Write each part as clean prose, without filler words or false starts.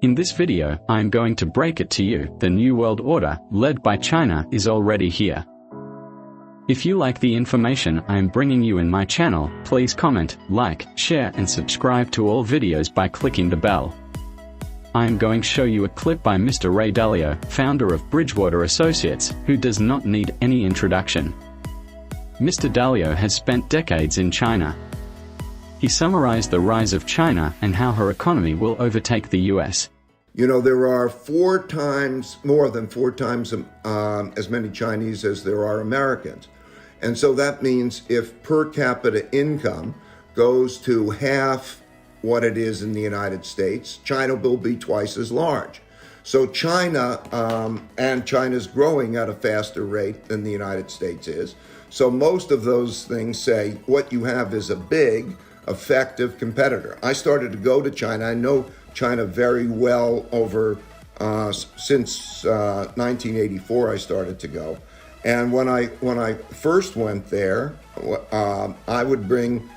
In this video, I am going to break it to you: the New World Order, led by China, is already here. If you like the information I am bringing you in my channel, please comment, like, share and subscribe to all videos by clicking the bell. I am going to show you a clip by Mr. Ray Dalio, founder of Bridgewater Associates, who does not need any introduction. Mr. Dalio has spent decades in China. He summarized the rise of China and how her economy will overtake the US. You know, there are more than four times as many Chinese as there are Americans. And so that means if per capita income goes to half what it is in the United States, China will be twice as large. So China, and China's growing at a faster rate than the United States is. So most of those things say what you have is a big, effective competitor. I started to go to China. I know China very well since 1984 I started to go. And when I first went there, I would bring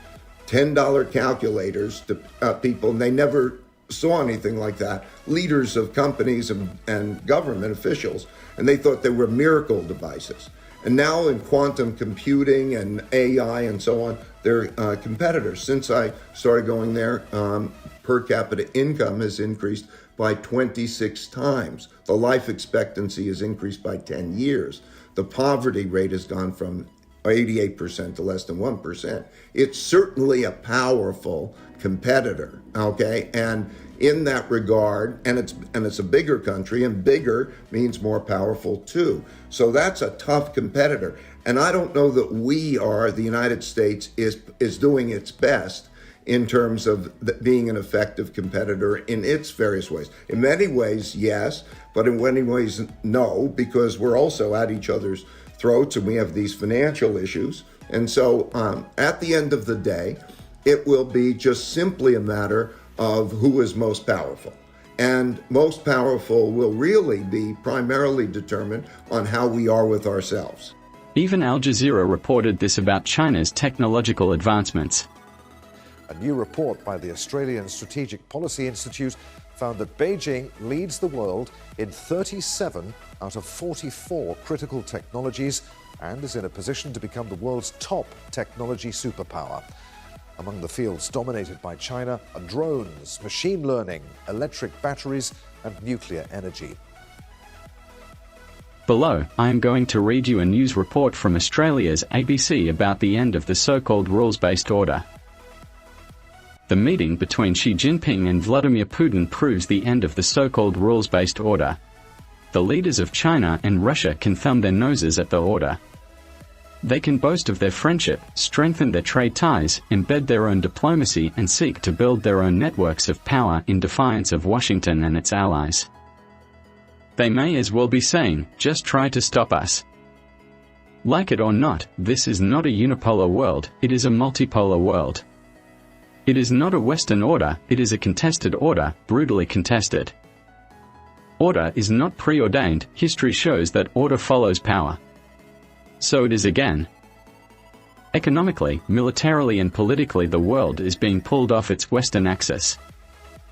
$10 calculators to people, and they never saw anything like that. Leaders of companies and government officials, and they thought they were miracle devices. And now in quantum computing and AI and so on, they're competitors. Since I started going there, per capita income has increased by 26 times. The life expectancy has increased by 10 years. The poverty rate has gone from 88% to less than 1%. It's certainly a powerful competitor, okay? And in that regard, and it's a bigger country, and bigger means more powerful too. So that's a tough competitor. And I don't know that the United States is doing its best in terms of being an effective competitor in its various ways. In many ways, yes, but in many ways, no, because we're also at each other's throats and we have these financial issues. And so at the end of the day, it will be just simply a matter of who is most powerful. And most powerful will really be primarily determined on how we are with ourselves. Even Aljazeera reported this about China's technological advancements. A new report by the Australian Strategic Policy Institute found that Beijing leads the world in 37 out of 44 critical technologies and is in a position to become the world's top technology superpower. Among the fields dominated by China are drones, machine learning, electric batteries, and nuclear energy. Below, I am going to read you a news report from Australia's ABC about the end of the so-called rules-based order. The meeting between Xi Jinping and Vladimir Putin proves the end of the so-called rules-based order. The leaders of China and Russia can thumb their noses at the order. They can boast of their friendship, strengthen their trade ties, embed their own diplomacy and seek to build their own networks of power in defiance of Washington and its allies. They may as well be saying, just try to stop us. Like it or not, this is not a unipolar world, it is a multipolar world. It is not a Western order, it is a contested order, brutally contested. Order is not preordained, history shows that order follows power. So it is again. Economically, militarily and politically the world is being pulled off its Western axis.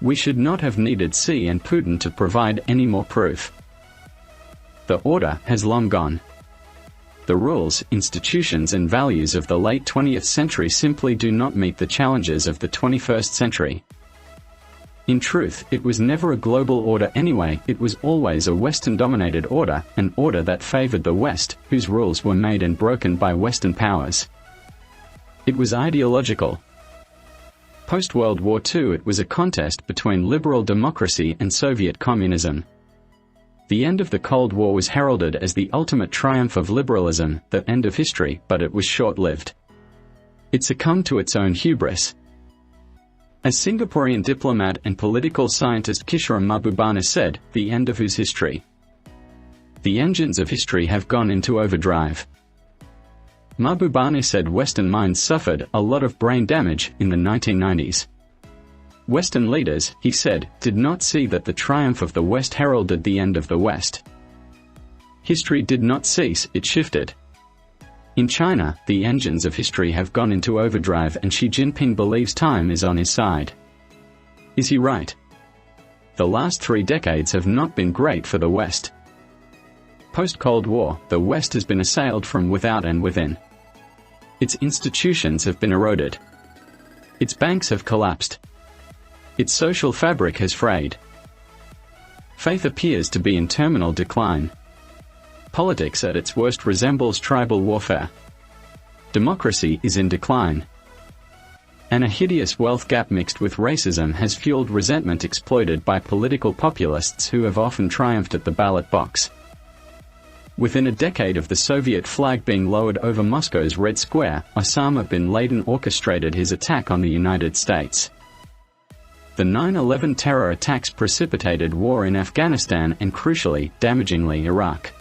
We should not have needed Xi and Putin to provide any more proof. The order has long gone. The rules, institutions and values of the late 20th century simply do not meet the challenges of the 21st century. In truth, it was never a global order anyway, it was always a Western-dominated order, an order that favored the West, whose rules were made and broken by Western powers. It was ideological. Post-World War II, it was a contest between liberal democracy and Soviet communism. The end of the Cold War was heralded as the ultimate triumph of liberalism, the end of history, but it was short-lived. It succumbed to its own hubris. As Singaporean diplomat and political scientist Kishore Mahbubani said, the end of whose history? The engines of history have gone into overdrive. Mahbubani said Western minds suffered a lot of brain damage in the 1990s. Western leaders, he said, did not see that the triumph of the West heralded the end of the West. History did not cease, it shifted. In China, the engines of history have gone into overdrive and Xi Jinping believes time is on his side. Is he right? The last 3 decades have not been great for the West. Post-Cold War, the West has been assailed from without and within. Its institutions have been eroded. Its banks have collapsed. Its social fabric has frayed. Faith appears to be in terminal decline. Politics at its worst resembles tribal warfare. Democracy is in decline. And a hideous wealth gap mixed with racism has fueled resentment exploited by political populists who have often triumphed at the ballot box. Within a decade of the Soviet flag being lowered over Moscow's Red Square, Osama bin Laden orchestrated his attack on the United States. The 9/11 terror attacks precipitated war in Afghanistan and, crucially, damagingly, Iraq.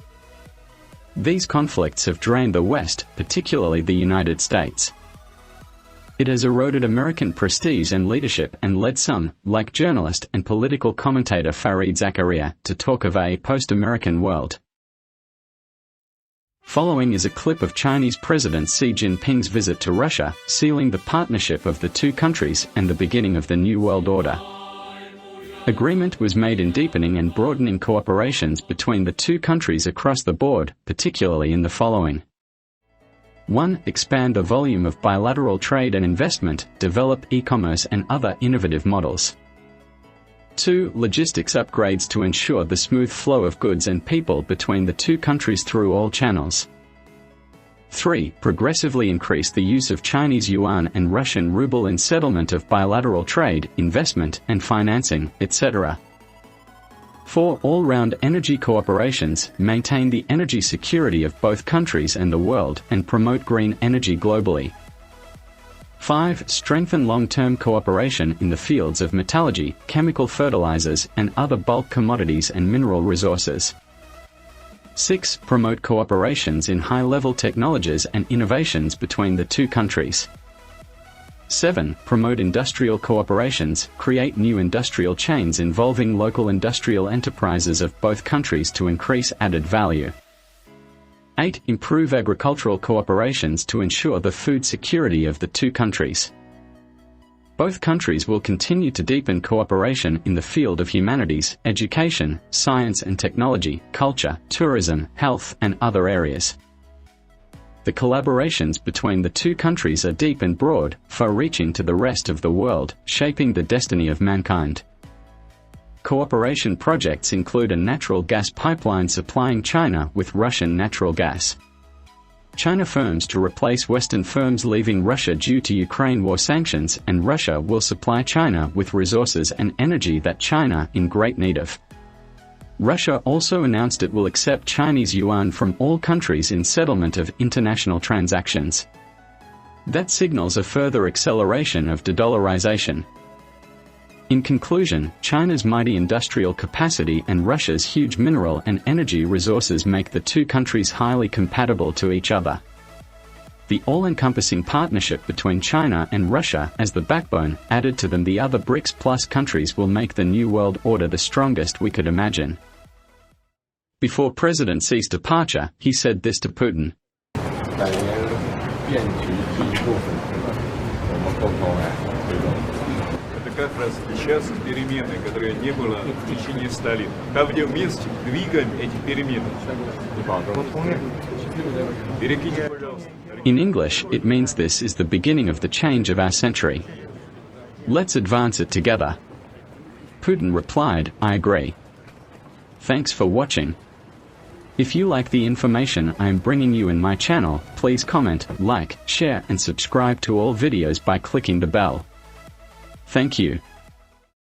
These conflicts have drained the West, particularly the United States. It has eroded American prestige and leadership and led some, like journalist and political commentator Fareed Zakaria, to talk of a post-American world. Following is a clip of Chinese President Xi Jinping's visit to Russia, sealing the partnership of the two countries and the beginning of the New World Order. Agreement was made in deepening and broadening cooperations between the two countries across the board, particularly in the following. 1. Expand the volume of bilateral trade and investment, develop e-commerce and other innovative models. 2. Logistics upgrades to ensure the smooth flow of goods and people between the two countries through all channels. 3. Progressively increase the use of Chinese yuan and Russian ruble in settlement of bilateral trade, investment and financing, etc. 4. All-round energy cooperations, maintain the energy security of both countries and the world, and promote green energy globally. 5. Strengthen long-term cooperation in the fields of metallurgy, chemical fertilizers, and other bulk commodities and mineral resources. 6. Promote cooperations in high-level technologies and innovations between the two countries. 7. Promote industrial cooperations, create new industrial chains involving local industrial enterprises of both countries to increase added value. 8. Improve agricultural cooperations to ensure the food security of the two countries. Both countries will continue to deepen cooperation in the field of humanities, education, science and technology, culture, tourism, health, and other areas. The collaborations between the two countries are deep and broad, far-reaching to the rest of the world, shaping the destiny of mankind. Cooperation projects include a natural gas pipeline supplying China with Russian natural gas. China firms to replace Western firms leaving Russia due to Ukraine war sanctions, and Russia will supply China with resources and energy that China in great need of. Russia also announced it will accept Chinese yuan from all countries in settlement of international transactions. That signals a further acceleration of de-dollarization. In conclusion, China's mighty industrial capacity and Russia's huge mineral and energy resources make the two countries highly compatible to each other. The all-encompassing partnership between China and Russia as the backbone, added to them the other BRICS plus countries, will make the New World Order the strongest we could imagine. Before President Xi's departure, he said this to Putin. Это как раз сейчас перемены, которые не было в течение 100 лет. А вместе двигаем эти перемены. Перекиньте, пожалуйста. In English, it means this is the beginning of the change of our century. Let's advance it together. Putin replied, I agree. Thanks for watching. If you like the information I am bringing you in my channel, please comment, like, share and subscribe to all videos by clicking the bell. Thank you.